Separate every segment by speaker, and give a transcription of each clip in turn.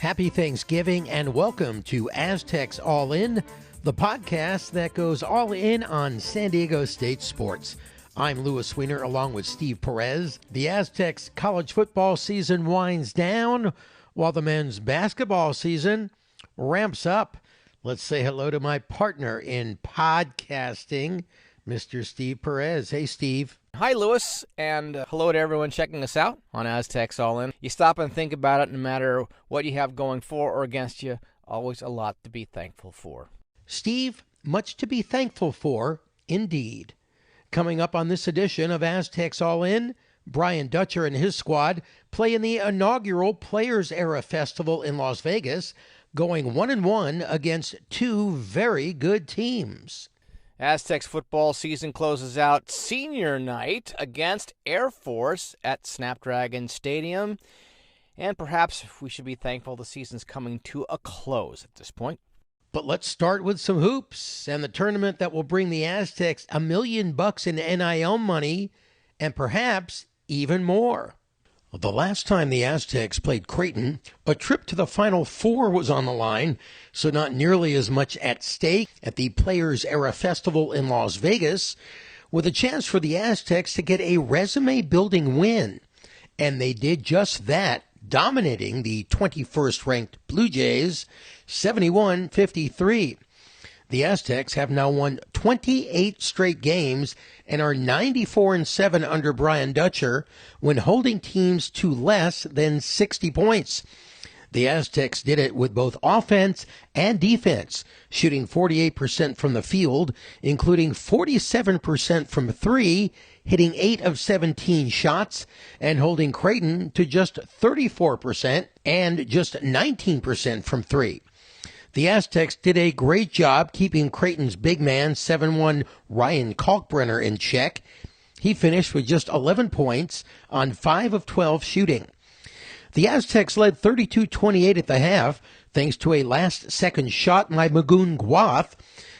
Speaker 1: Happy Thanksgiving and welcome to Aztecs All In, the podcast that goes all in on San Diego State sports. I'm Louis Weiner along with Steve Perez. The Aztecs college football season winds down while the men's basketball season ramps up. Let's say hello to my partner in podcasting, Mr. Steve Perez. Hey, Steve.
Speaker 2: Hi, Louis, and hello to everyone checking us out on Aztecs All In. You stop and think about it, no matter what you have going for or against you, always a lot to be thankful for.
Speaker 1: Steve, much to be thankful for, indeed. Coming up on this edition of Aztecs All In, Brian Dutcher and his squad play in the inaugural Players Era Festival in Las Vegas, going 1-1 against two very good teams.
Speaker 2: Aztecs football season closes out senior night against Air Force at Snapdragon Stadium. And perhaps we should be thankful the season's coming to a close at this point.
Speaker 1: But let's start with some hoops and the tournament that will bring the Aztecs $1 million in NIL money and perhaps even more. The last time the Aztecs played Creighton, a trip to the Final Four was on the line, so not nearly as much at stake at the Players Era Festival in Las Vegas, with a chance for the Aztecs to get a resume-building win. And they did just that, dominating the 21st-ranked Blue Jays 71-53. The Aztecs have now won 28 straight games and are 94-7 under Brian Dutcher when holding teams to less than 60 points. The Aztecs did it with both offense and defense, shooting 48% from the field, including 47% from three, hitting 8 of 17 shots, and holding Creighton to just 34% and just 19% from three. The Aztecs did a great job keeping Creighton's big man, 7'1" Ryan Kalkbrenner, in check. He finished with just 11 points on 5 of 12 shooting. The Aztecs led 32-28 at the half, thanks to a last-second shot by Magoon Gwath,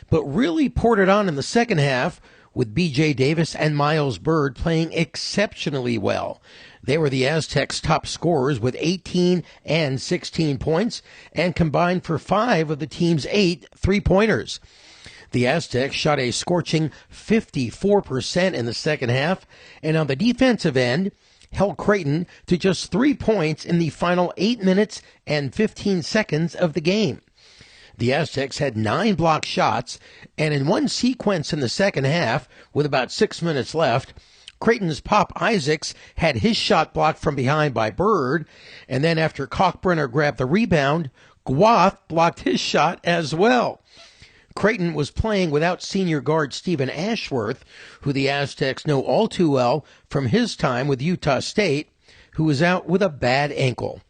Speaker 1: but really poured it on in the second half, with B.J. Davis and Miles Bird playing exceptionally well. They were the Aztecs' top scorers with 18 and 16 points and combined for 5 of the team's 8 three-pointers. The Aztecs shot a scorching 54% in the second half, and on the defensive end, held Creighton to just 3 points in the final 8 minutes and 15 seconds of the game. The Aztecs had 9 blocked shots, and in one sequence in the second half, with about 6 minutes left, Creighton's Pop Isaacs had his shot blocked from behind by Bird, and then after Kalkbrenner grabbed the rebound, Gwath blocked his shot as well. Creighton was playing without senior guard Stephen Ashworth, who the Aztecs know all too well from his time with Utah State, who was out with a bad ankle.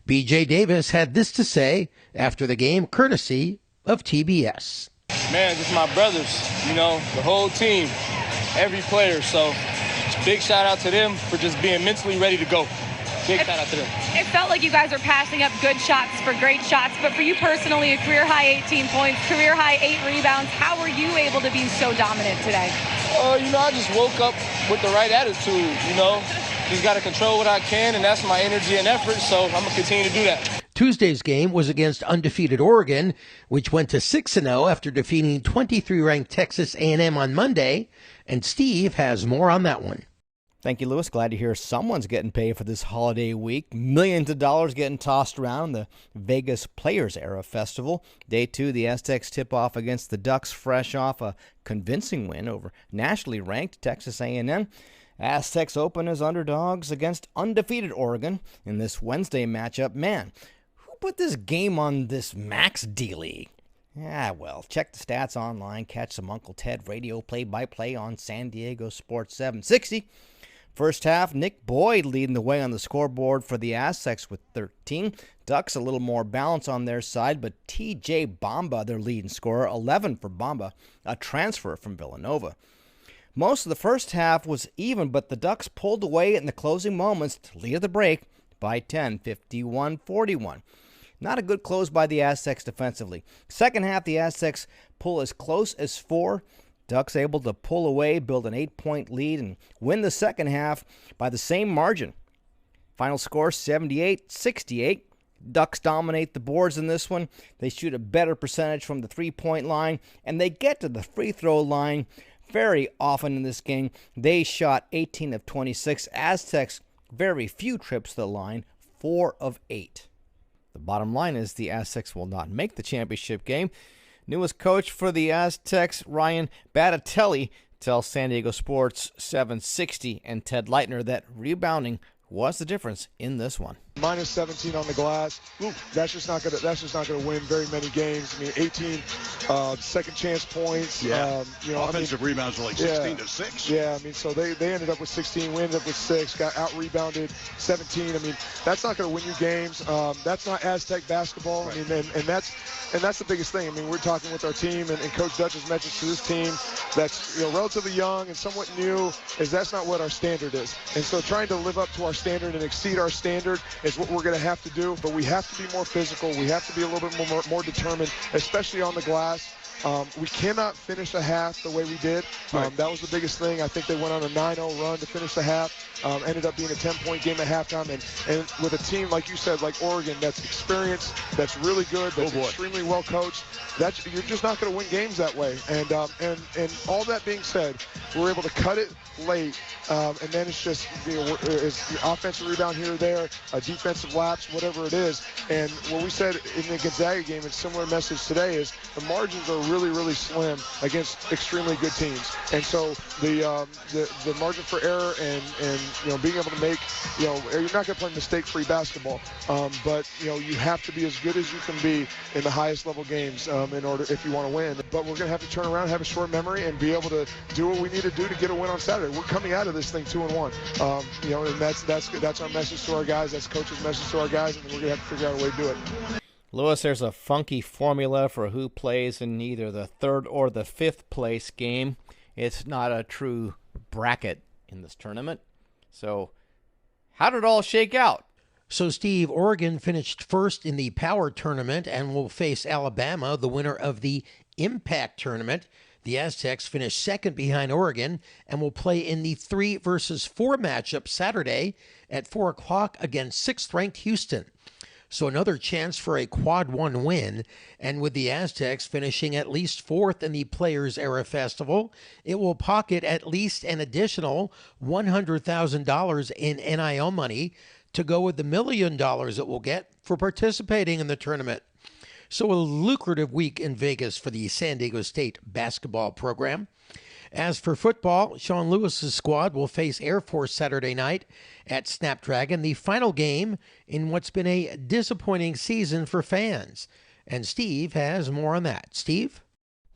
Speaker 1: B.J. Davis had this to say after the game, courtesy of TBS.
Speaker 3: Man, just my brothers, the whole team, every player. So big shout out to them for just being mentally ready to go. Big shout out to them.
Speaker 4: It felt like you guys were passing up good shots for great shots, but for you personally, a career-high 18 points, career-high 8 rebounds. How were you able to be so dominant today?
Speaker 3: I just woke up with the right attitude, Just got to control what I can, and that's my energy and effort, so I'm going to continue to do that.
Speaker 1: Tuesday's game was against undefeated Oregon, which went to 6-0 after defeating 23-ranked Texas A&M on Monday, and Steve has more on that one.
Speaker 2: Thank you, Louis. Glad to hear someone's getting paid for this holiday week. Millions of dollars getting tossed around the Vegas Players Era Festival. Day 2, the Aztecs tip off against the Ducks, fresh off a convincing win over nationally ranked Texas A&M. Aztecs open as underdogs against undefeated Oregon in this Wednesday matchup. Man, who put this game on this Max D-League? Well, check the stats online. Catch some Uncle Ted radio play-by-play on San Diego Sports 760. First half, Nick Boyd leading the way on the scoreboard for the Aztecs with 13. Ducks a little more balance on their side, but T.J. Bamba, their leading scorer, 11 for Bamba, a transfer from Villanova. Most of the first half was even, but the Ducks pulled away in the closing moments to lead at the break by 10, 51-41. Not a good close by the Aztecs defensively. Second half, the Aztecs pull as close as 4. Ducks able to pull away, build an 8-point lead, and win the second half by the same margin. Final score 78-68. Ducks dominate the boards in this one. They shoot a better percentage from the three-point line, and they get to the free throw line very often in this game. They shot 18 of 26. Aztecs, very few trips to the line, 4 of 8. The bottom line is the Aztecs will not make the championship game. Newest coach for the Aztecs, Ryan Battatelli, tells San Diego Sports 760 and Ted Leitner that rebounding was the difference in this one.
Speaker 5: Minus 17 on the glass. That's just not gonna win very many games. I mean, 18 second chance points.
Speaker 6: Yeah. Offensive rebounds are like 16 to 6.
Speaker 5: Yeah, I mean, so they ended up with 16. We ended up with 6. Got out rebounded 17. I mean, that's not going to win you games. That's not Aztec basketball. Right. I mean, and that's the biggest thing. I mean, we're talking with our team, and Coach Dutch's message to this team that's relatively young and somewhat new is that's not what our standard is. And so trying to live up to our standard and exceed our standard is what we're going to have to do. But we have to be more physical. We have to be a little bit more determined, especially on the glass. We cannot finish a half the way we did. That was the biggest thing. I think they went on a 9-0 run to finish the half. Ended up being a 10-point game at halftime. And with a team, like you said, like Oregon, that's experienced, that's really good, that's extremely well coached, you're just not going to win games that way. And all that being said, we're able to cut it late, and then it's just is offensive rebound here or there, a defensive lapse, whatever it is. And what we said in the Gonzaga game, and similar message today, is the margins are really, really slim against extremely good teams. And so the margin for error and being able to make, you're not going to play mistake-free basketball, but you have to be as good as you can be in the highest level games in order if you want to win. But we're going to have to turn around, have a short memory, and be able to do what we need to do to get a win on Saturday. We're coming out of this thing 2-1, and that's our message to our guys. That's coach's message to our guys, and we're going to have to figure out a way to do it.
Speaker 2: Lewis, there's a funky formula for who plays in either the third or the fifth place game. It's not a true bracket in this tournament. So how did it all shake out?
Speaker 1: So, Steve, Oregon finished first in the Power Tournament and will face Alabama, the winner of the Impact Tournament. The Aztecs finished second behind Oregon and will play in the 3 versus 4 matchup Saturday at 4 o'clock against 6th-ranked Houston. So another chance for a quad 1 win, and with the Aztecs finishing at least 4th in the Players Era Festival, it will pocket at least an additional $100,000 in NIL money to go with the $1 million it will get for participating in the tournament. So a lucrative week in Vegas for the San Diego State basketball program. As for football, Sean Lewis's squad will face Air Force Saturday night at Snapdragon, the final game in what's been a disappointing season for fans. And Steve has more on that. Steve?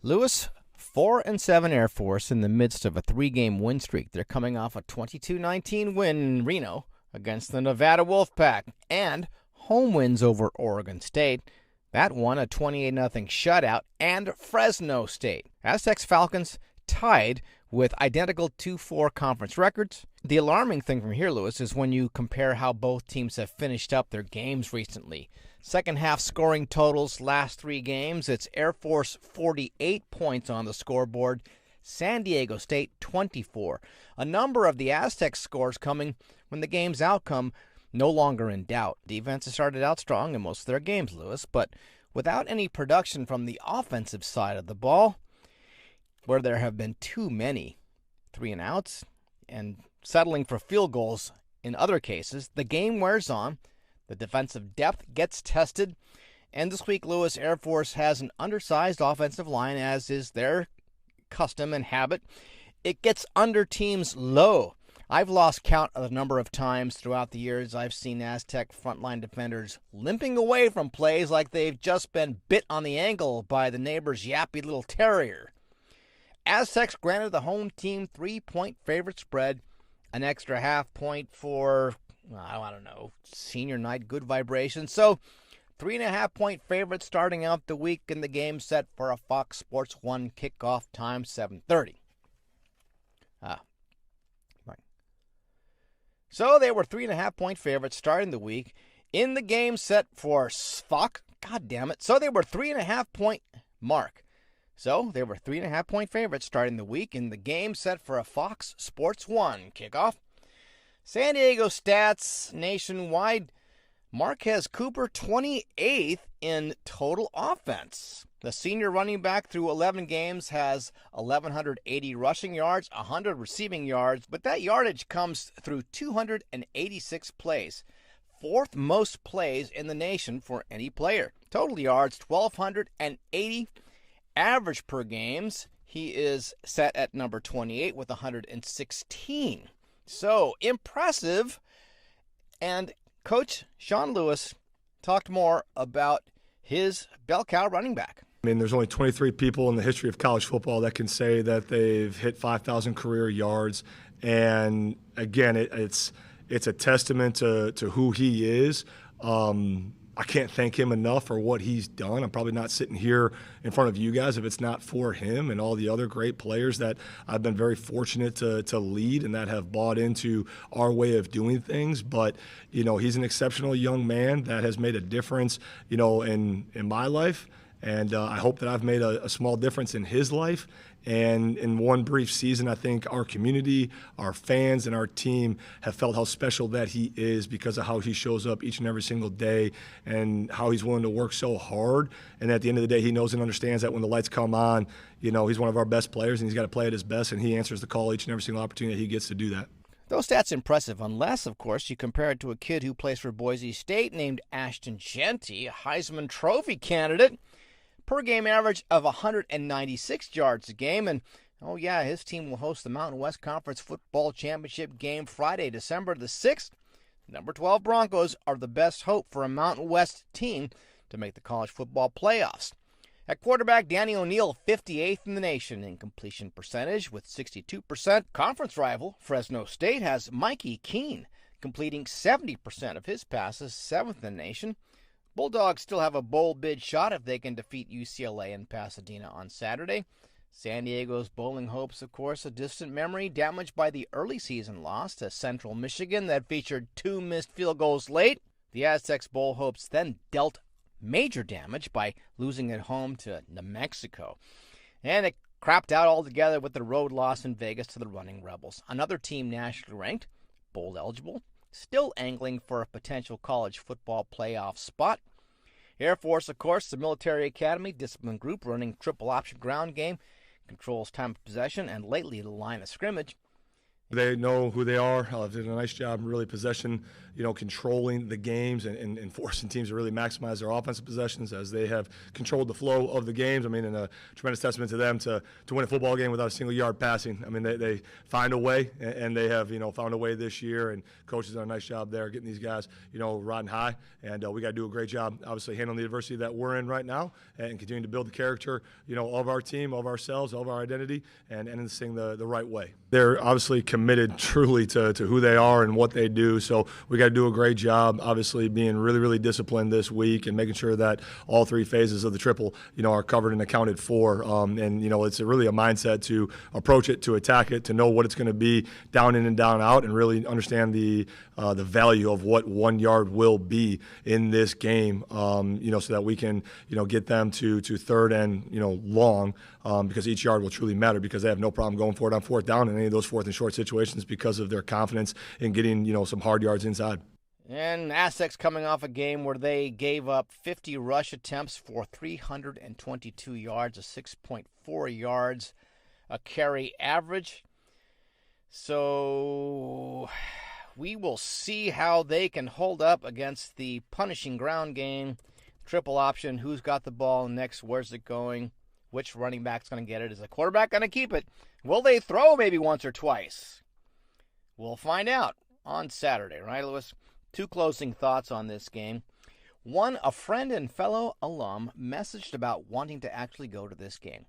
Speaker 2: Lewis, 4-7 Air Force in the midst of a 3-game win streak. They're coming off a 22-19 win in Reno against the Nevada Wolfpack and home wins over Oregon State. That one a 28-0 shutout, and Fresno State. Aztecs Falcons tied with identical 2-4 conference records. The alarming thing from here, Lewis, is when you compare how both teams have finished up their games recently. Second half scoring totals last 3 games, it's Air Force 48 points on the scoreboard, San Diego State 24. A number of the Aztecs scores coming when the game's outcome no longer in doubt. Defense has started out strong in most of their games, Lewis, but without any production from the offensive side of the ball, where there have been too many 3-and-outs and settling for field goals in other cases, the game wears on, the defensive depth gets tested, and this week, Lewis, Air Force has an undersized offensive line, as is their custom and habit. It gets under teams low. I've lost count of the number of times throughout the years I've seen Aztec frontline defenders limping away from plays like they've just been bit on the ankle by the neighbor's yappy little terrier. Aztecs granted the home team 3-point favorite spread, an extra half point for, I don't know, senior night good vibrations. So 3.5-point favorite starting out the week in the game set for a Fox Sports 1 kickoff time, 7:30. So they were 3.5-point favorites starting the week in the game set for Fox. God damn it. So they were 3.5-point mark. So they were 3.5-point favorites starting the week in the game set for a Fox Sports 1 kickoff. San Diego stats nationwide. Marquez Cooper, 28th in total offense. The senior running back through 11 games has 1,180 rushing yards, 100 receiving yards, but that yardage comes through 286 plays. Fourth most plays in the nation for any player. Total yards, 1,280. Average per games, he is set at number 28 with 116. So, impressive. And Coach Sean Lewis talked more about his bell cow running back.
Speaker 7: I mean, there's only 23 people in the history of college football that can say that they've hit 5,000 career yards. And again, it's a testament to who he is. I can't thank him enough for what he's done. I'm probably not sitting here in front of you guys if it's not for him and all the other great players that I've been very fortunate to lead and that have bought into our way of doing things. But, he's an exceptional young man that has made a difference, in my life. And I hope that I've made a small difference in his life. And in one brief season, I think our community, our fans, and our team have felt how special that he is because of how he shows up each and every single day and how he's willing to work so hard. And at the end of the day, he knows and understands that when the lights come on, he's one of our best players and he's got to play at his best, and he answers the call each and every single opportunity that he gets to do that.
Speaker 2: Those stats impressive, unless, of course, you compare it to a kid who plays for Boise State named Ashton Jeanty, a Heisman Trophy candidate. Per game average of 196 yards a game. And, his team will host the Mountain West Conference Football Championship game Friday, December the 6th. Number 12 Broncos are the best hope for a Mountain West team to make the college football playoffs. At quarterback, Danny O'Neal, 58th in the nation in completion percentage with 62%. Conference rival, Fresno State, has Mikey Keene completing 70% of his passes, 7th in the nation. Bulldogs still have a bowl bid shot if they can defeat UCLA in Pasadena on Saturday. San Diego's bowling hopes, of course, a distant memory, damaged by the early season loss to Central Michigan that featured 2 missed field goals late. The Aztecs' bowl hopes then dealt major damage by losing at home to New Mexico. And it crapped out altogether with the road loss in Vegas to the Running Rebels. Another team nationally ranked, bowl eligible, still angling for a potential college football playoff spot. Air Force, of course, the military academy, discipline group running triple option ground game, controls time of possession and lately the line of scrimmage.
Speaker 7: They know who they are. They did a nice job really possession, controlling the games and forcing teams to really maximize their offensive possessions as they have controlled the flow of the games. I mean, and a tremendous testament to them to win a football game without a single yard passing. I mean, they find a way, and they have, found a way this year, and coaches done a nice job there getting these guys, riding high. And we got to do a great job, obviously, handling the adversity that we're in right now and continuing to build the character, of our team, of ourselves, of our identity, and ending this thing the right way. They're obviously committed truly to who they are and what they do. So we got to do a great job, obviously, being really, really disciplined this week and making sure that all 3 phases of the triple, are covered and accounted for. And it's really a mindset to approach it, to attack it, to know what it's going to be down in and down out, and really understand the value of what 1 yard will be in this game, so that we can, get them to third and, long, because each yard will truly matter because they have no problem going for it on fourth down in any of those fourth and short situations because of their confidence in getting, some hard yards inside.
Speaker 2: And Aztecs coming off a game where they gave up 50 rush attempts for 322 yards, a 6.4 yards a carry average. So we will see how they can hold up against the punishing ground game, triple option, who's got the ball next, where's it going, which running back's going to get it, is the quarterback going to keep it, will they throw maybe once or twice? We'll find out on Saturday, right, Lewis? 2 closing thoughts on this game. One, a friend and fellow alum messaged about wanting to actually go to this game.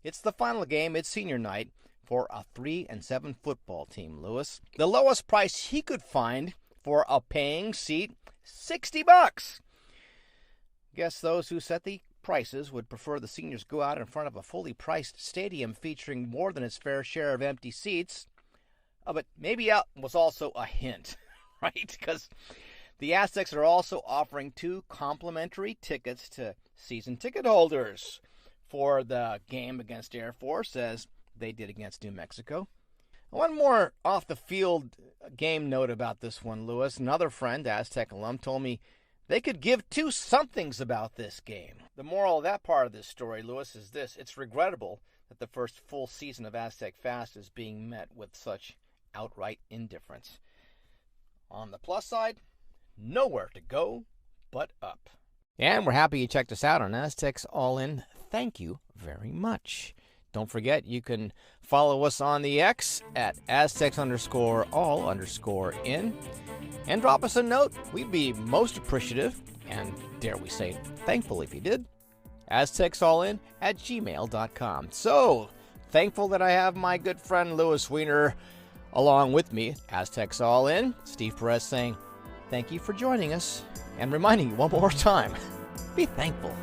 Speaker 2: It's the final game, it's senior night for a 3-7 football team, Lewis. The lowest price he could find for a paying seat, $60. Guess those who set the prices would prefer the seniors go out in front of a fully priced stadium featuring more than its fair share of empty seats. But maybe that was also a hint, right? Because the Aztecs are also offering 2 complimentary tickets to season ticket holders for the game against Air Force, as they did against New Mexico. One more off-the-field game note about this one, Lewis. Another friend, Aztec alum, told me They could give two somethings about this game. The moral of that part of this story, Lewis, is this. It's regrettable that the first full season of Aztec Fast is being met with such outright indifference. On the plus side, nowhere to go but up. And we're happy you checked us out on Aztecs All In. Thank you very much. Don't forget, you can follow us on the X at Aztecs_all_in. And drop us a note. We'd be most appreciative, and dare we say thankful if you did. AztecsAllIn@gmail.com. So, thankful that I have my good friend Lewis Weiner along with me. Aztecs All In. Steve Perez saying thank you for joining us, and reminding you one more time, be thankful.